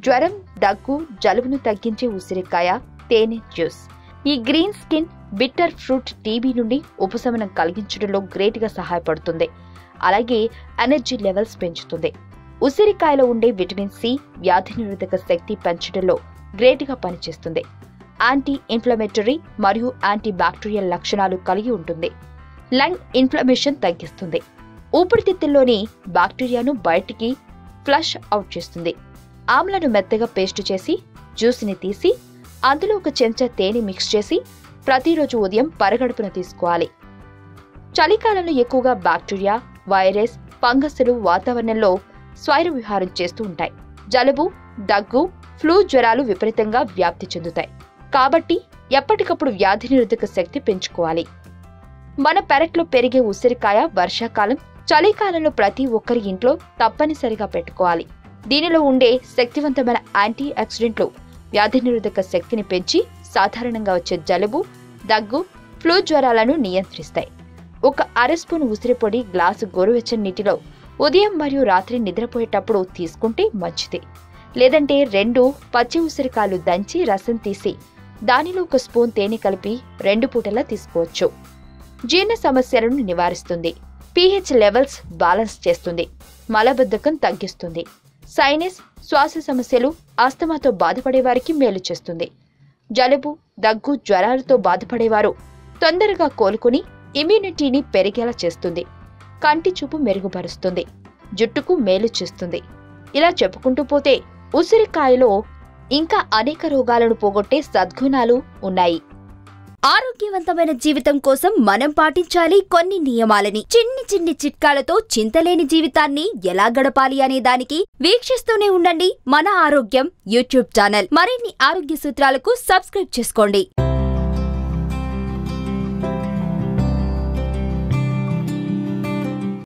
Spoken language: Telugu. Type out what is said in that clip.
జ్వరం, దగ్గు, జలుబును తగ్గించే ఉసిరికాయ తేనె జ్యూస్. ఈ green skin bitter fruit TB నుండి ఉపశమనం కలిగించడంలో గ్రేట్ గా సహాయపడుతుంది. అలాగే ఎనర్జీ లెవెల్స్ పెంచుతుంది. ఉసిరికాయలో ఉండే విటమిన్ సి వ్యాధి నిరోధక శక్తి పెంచడంలో గ్రేట్ గా పనిచేస్తుంది. యాంటీ ఇన్ఫ్లమేటరీ మరియు యాంటీ బ్యాక్టీరియల్ లక్షణాలు కలిగి ఉంటుంది. లంగ్ ఇన్ఫ్లమేషన్ తగ్గిస్తుంది. ఊపిరితిత్తుల్లోని బ్యాక్టీరియాను బయటికి ఫ్లష్ అవుట్ చేస్తుంది. ఆమ్లను మెత్తగా పేస్ట్ చేసి జ్యూస్ని తీసి అందులో ఒక చెంచా తేనె మిక్స్ చేసి ప్రతిరోజు ఉదయం పరగడుపున తీసుకోవాలి. చలికాలంలో ఎక్కువగా బ్యాక్టీరియా, వైరస్, ఫంగస్లు వాతావరణంలో స్వైర విహారం చేస్తూ ఉంటాయి. జలుబు, దగ్గు, ఫ్లూ జ్వరాలు విపరీతంగా వ్యాప్తి చెందుతాయి. కాబట్టి ఎప్పటికప్పుడు వ్యాధి నిరోధక శక్తి పెంచుకోవాలి. మన పెరట్లో పెరిగే ఉసిరికాయ వర్షాకాలం, చలికాలంలో ప్రతి ఒక్కరి ఇంట్లో తప్పనిసరిగా పెట్టుకోవాలి. దీనిలో ఉండే శక్తివంతమైన యాంటీ ఆక్సిడెంట్లు వ్యాధి నిరోధక శక్తిని పెంచి సాధారణంగా వచ్చే జలుబు, దగ్గు, ఫ్లూ జ్వరాలను నియంత్రిస్తాయి. ఒక అర స్పూన్ ఉసిరి పొడి గ్లాసు గోరువెచ్చని నీటిలో ఉదయం మరియు రాత్రి నిద్రపోయేటప్పుడు తీసుకుంటే మంచిది. లేదంటే 2 పచ్చి ఉసిరికాయలు దంచి రసం తీసి దానిలో 1 స్పూన్ తేనె కలిపి 2 పూటలా తీసుకోవచ్చు. జీర్ణ సమస్యలను నివారిస్తుంది. pH లెవెల్స్ బ్యాలెన్స్ చేస్తుంది. మలబద్ధకం తగ్గిస్తుంది. సైనస్, శ్వాస సమస్యలు, ఆస్తమాతో బాధపడే వారికి మేలు చేస్తుంది. జలుబు, దగ్గు, జ్వరాలతో బాధపడేవారు తొందరగా కోలుకుని ఇమ్యూనిటీని పెరిగేలా చేస్తుంది. కంటి చూపు మెరుగుపరుస్తుంది. జుట్టుకు మేలు చేస్తుంది. ఇలా చెప్పుకుంటూ పోతే ఉసిరికాయలో ఇంకా అనేక రోగాలను పోగొట్టే సద్గుణాలు ఉన్నాయి. ఆరోగ్యవంతమైన జీవితం కోసం మనం పాటించాలి కొన్ని నియమాలని. చిన్ని చిట్కాలతో చింతలేని జీవితాన్ని ఎలా గడపాలి అనే దానికి వీక్షిస్తూనే ఉండండి మన ఆరోగ్యం యూట్యూబ్ ఛానల్. మరిన్ని ఆరోగ్య సూత్రాలకు సబ్స్క్రైబ్ చేసుకోండి.